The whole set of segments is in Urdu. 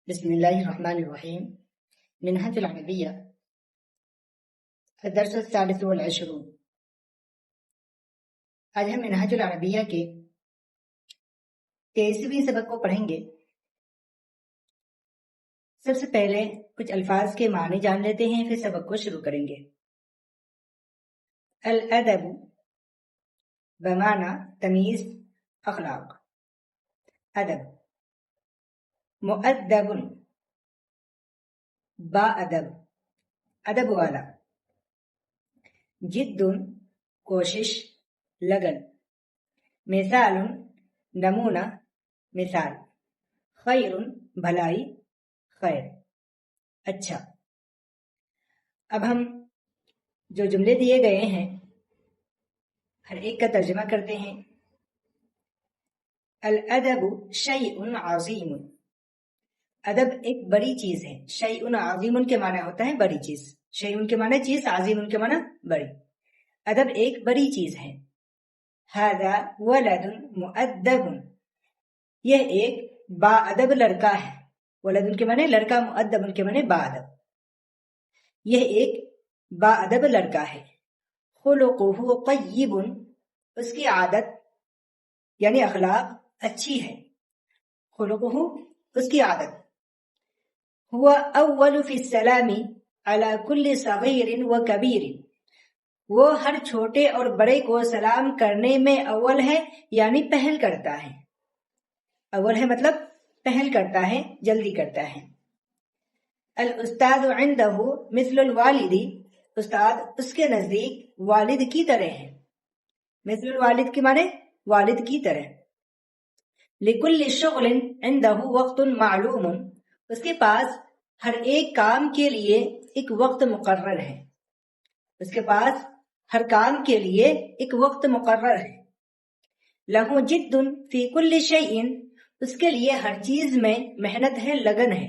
بسم الله الرحمن الرحيم. منهج العربية الدرس 23. آج ہم منہج العربیہ کے 23ویں سبق کو پڑھیں گے. سب سے پہلے کچھ الفاظ کے معنی جان لیتے ہیں، پھر سبق کو شروع کریں گے. الادب بمعنی تمیز، اخلاق. ادب. مؤدب با ادب، ادب والا. جد کوشش، لگن. مثال نمونہ، مثال. خیر بھلائی، خیر، اچھا. اب ہم جو جملے دیے گئے ہیں ہر ایک کا ترجمہ کرتے ہیں. الادب شیء عظیم، ادب ایک بڑی چیز ہے. شیء عظیم کے معنی ہوتا ہے بڑی چیز. شیء کے معنی چیز، عظیم کے معنی بڑی. ادب ایک بڑی چیز ہے. ھذا ولد مؤدب، یہ ایک با ادب لڑکا ہے. ولد کے معنی لڑکا، مؤدب کے معنی با ادب. یہ ایک با ادب لڑکا ہے. خلقہ طیب، اس کی عادت یعنی اخلاق اچھی ہے. خلقہ اس کی عادت. هو اول فی السلام علی کل صغیر و کبیر، وہ ہر چھوٹے اور بڑے کو سلام کرنے میں اول ہے، یعنی پہل کرتا ہے. اول ہے مطلب پہل کرتا ہے، جلدی کرتا ہے. الاستاذ عنده مثل الوالد، استاد اس کے نزدیک والد کی طرح ہے. مثل الوالد کے معنی والد کی طرح. لکل شغل عنده وقت معلوم، اس کے پاس ہر ایک کام کے لیے ایک وقت مقرر ہے. اس کے پاس ہر کام کے لیے ایک وقت مقرر ہے. لہو جد فی کل شیء، اس کے لیے ہر چیز میں محنت ہے، لگن ہے.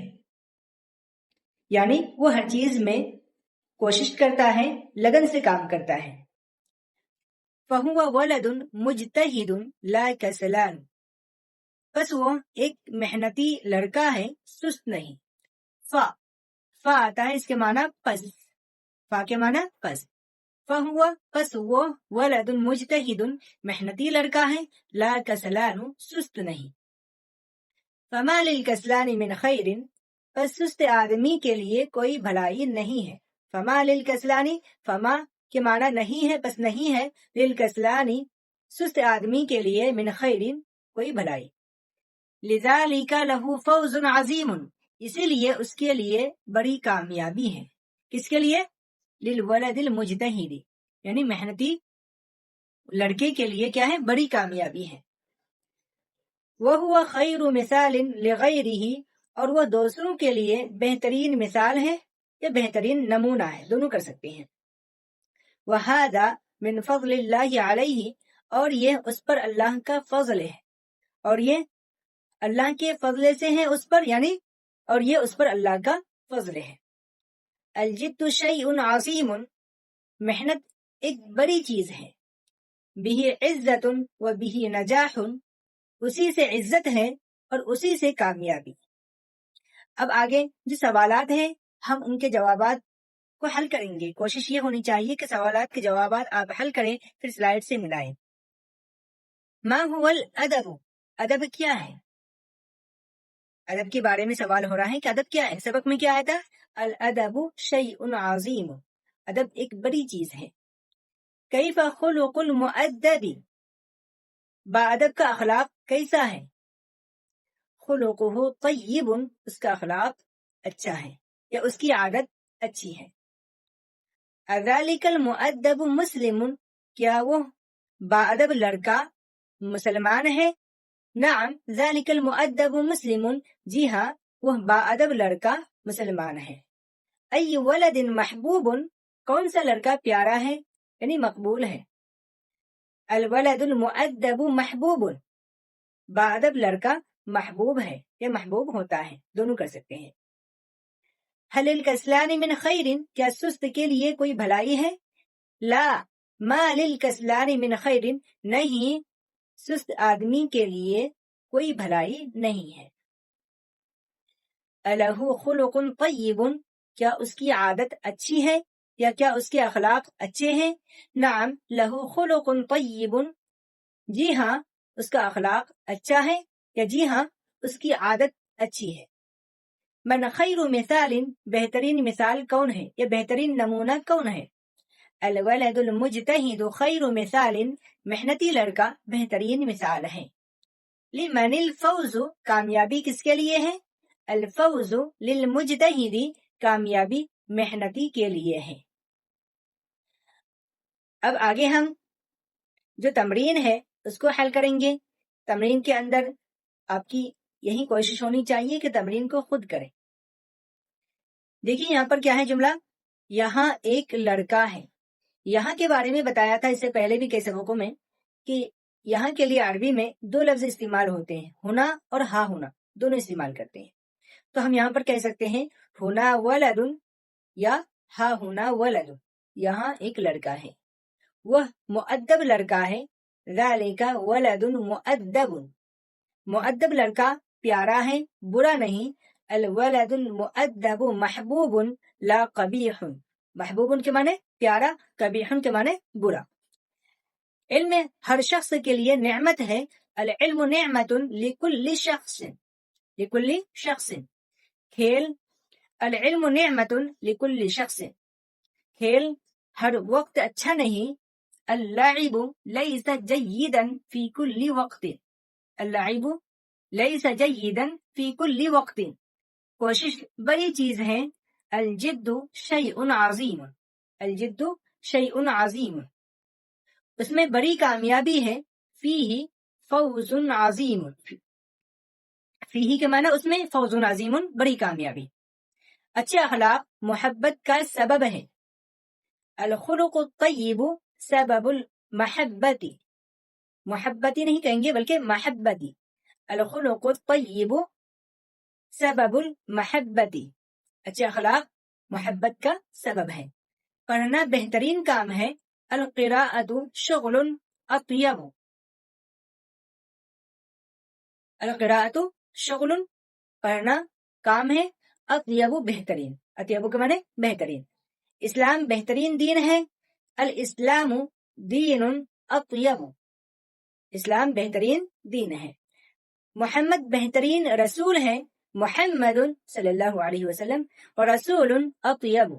یعنی وہ ہر چیز میں کوشش کرتا ہے، لگن سے کام کرتا ہے. فہو ولد مجتہد لا کسلان، بس وہ ایک محنتی لڑکا ہے، سست نہیں. فا آتا ہے اس کے معنی پس. فا کے معنی پس. فہو پس وہ ولد مجتہد محنتی لڑکا ہے، لا کسلان سست نہیں. فما للکسلان من خیر، پس سست آدمی کے لیے کوئی بھلائی نہیں ہے. فما للکسلانی، فما کے معنی نہیں ہے، پس نہیں ہے. للکسلانی سست آدمی کے لیے، من خیر کوئی بھلائی. لذالک لہ فوز عظیم، اسی لیے اس کے لیے بڑی کامیابی ہے. کس کے لیے؟ للولد المجتہد، یعنی محنتی لڑکے کے لیے کیا ہے؟ بڑی کامیابی ہے. وہو خیر مثال لغیرہ، اور وہ دوسروں کے لیے بہترین مثال ہے یا بہترین نمونہ ہے، دونوں کر سکتے ہیں. وہذا من فضل اللہ علیہ، اور یہ اس پر اللہ کا فضل ہے، اور یہ اللہ کے فضل سے ہے اس پر، یعنی اور یہ اس پر اللہ کا فضل ہے. الجد شیء عظیم، محنت ایک بڑی چیز ہے. بہ عزت و بہ نجاح، اسی سے عزت ہے اور اسی سے کامیابی. اب آگے جو سوالات ہیں ہم ان کے جوابات کو حل کریں گے. کوشش یہ ہونی چاہیے کہ سوالات کے جوابات آپ حل کریں، پھر سلائیڈ سے ملائیں. ما هو الادب، ادب کیا ہے؟ ادب کے بارے میں سوال ہو رہا ہے کہ ادب کیا ہے. سبق میں کیا آیا تھا؟ الادب شیء عظیم، ادب ایک بڑی چیز ہے. کیف خلق المؤدب، با ادب کا اخلاق کیسا ہے؟ خلقہ طیب، اس کا اخلاق اچھا ہے یا اس کی عادت اچھی ہے. اذالک المؤدب مسلم، کیا وہ با ادب لڑکا مسلمان ہے؟ نعم ذالک المؤدب مسلم، جی ہاں وہ با ادب لڑکا مسلمان ہے. ای ولد محبوب، کون سا لڑکا پیارا ہے یعنی مقبول ہے. الولد المؤدب محبوب، با ادب لڑکا محبوب ہے یا محبوب ہوتا ہے، دونوں کر سکتے ہیں. هل الکسلان من خیر، کیا سست کے لیے کوئی بھلائی ہے؟ لا ما للکسلان من خیر، نہیں سست آدمی کے لیے کوئی بھلائی نہیں ہے. الہ خلق طیب، کیا اس کی عادت اچھی ہے یا کیا اس کے اخلاق اچھے ہیں؟ نعم لہ خلق طیب، جی ہاں اس کا اخلاق اچھا ہے، یا جی ہاں اس کی عادت اچھی ہے۔ من خیر مثال، بہترین مثال کون ہے یا بہترین نمونہ کون ہے؟ الولد المجتہد خیر مثال، محنتی لڑکا بہترین مثال ہے۔ لمن الفوز، کامیابی کس کے لیے ہے؟ الفوز للمجتہد، کامیابی محنتی کے لیے ہے۔ اب آگے ہم جو تمرین ہے اس کو حل کریں گے۔ تمرین کے اندر آپ کی یہی کوشش ہونی چاہیے کہ تمرین کو خود کریں۔ دیکھیے یہاں پر کیا ہے جملہ، یہاں ایک لڑکا ہے۔ یہاں کے بارے میں بتایا تھا اس سے پہلے بھی کئی سبقوں میں کہ یہاں کے لیے عربی میں دو لفظ استعمال ہوتے ہیں، ہونا اور ہا ہونا، دونوں استعمال کرتے ہیں۔ تو ہم یہاں پر کہہ سکتے ہیں ہونا ولد یا ہا ہونا ولد، یہاں ایک لڑکا ہے، وہ مؤدب لڑکا ہے، ذالک ولد مؤدب، مؤدب لڑکا پیارا ہے برا نہیں، الولد المؤدب محبوب لا قبیح، محبوب کے معنی پیارا، قبیح کے معنی برا۔ علم ہر شخص کے لیے نعمت ہے، العلم نعمت لکل شخص، لکل شخص، کھیل العلم نعمت لکل شخص، کھیل ہر وقت اچھا نہیں، اللعب لیس جیدا فی کل وقت، اللعب لیس جیدا فی کل وقت، کوشش بڑی چیز ہے، الجد شیء عظیم، الجد شیء عظیم، اس میں بڑی کامیابی ہے، فیہ فوز عظیم، فیہ کے معنی اس میں فوز عظیم، بڑی کامیابی۔ اچھے اخلاق محبت کا سبب ہے، الخلق الطیب سبب المحبت، محبتی نہیں کہیں گے بلکہ محبتی، الخلق الطیب سبب المحبت، اچھے اخلاق محبت کا سبب ہے۔ پڑھنا بہترین کام ہے، القراءۃ شغل اطیب، القراءۃ شغل پڑھنا کام ہے، اطیب بہترین، اطیب کے معنی بہترین۔ اسلام بہترین دین ہے، الاسلام دین اطیب، اسلام بہترین دین ہے۔ محمد بہترین رسول ہے، محمد صلی اللہ علیہ وسلم اور رسول اطیب۔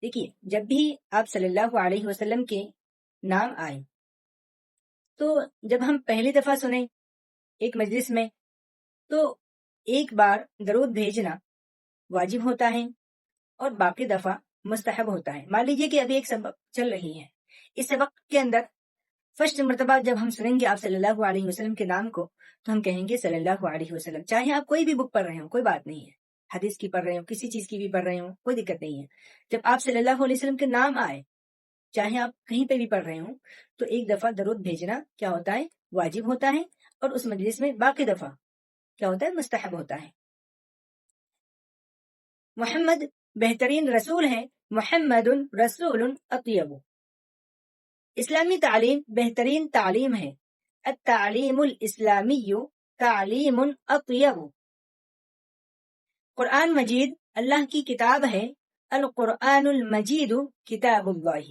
دیکھیے جب بھی آپ صلی اللہ علیہ وسلم کے نام آئے تو جب ہم پہلی دفعہ سنیں ایک مجلس میں تو ایک بار درود بھیجنا واجب ہوتا ہے اور باقی دفعہ مستحب ہوتا ہے۔ مان لیجیے کہ ابھی ایک سبق چل رہی ہے، اس سبق کے اندر فرسٹ مرتبہ جب ہم سنیں گے آپ صلی اللہ علیہ وسلم کے نام کو تو ہم کہیں گے صلی اللہ علیہ وسلم، چاہے آپ کوئی بھی بک پڑھ رہے ہوں کوئی بات نہیں ہے، حدیث کی پڑھ رہے ہوں کسی چیز کی بھی پڑھ رہے ہوں کوئی دقت نہیں ہے۔ جب آپ صلی اللہ علیہ وسلم کے نام آئے چاہے آپ کہیں پہ بھی پڑھ رہے ہوں تو ایک دفعہ درود بھیجنا کیا ہوتا ہے، واجب ہوتا ہے، اور اس مجلس میں باقی دفعہ کیا ہوتا ہے، مستحب ہوتا ہے۔ محمد بہترین رسول ہے، محمد رسول اطیب۔ اسلامی تعلیم بہترین تعلیم ہے، التعلیم الاسلامی تعلیم اطیب۔ قرآن مجید اللہ کی کتاب ہے، القرآن المجید کتاب اللہ۔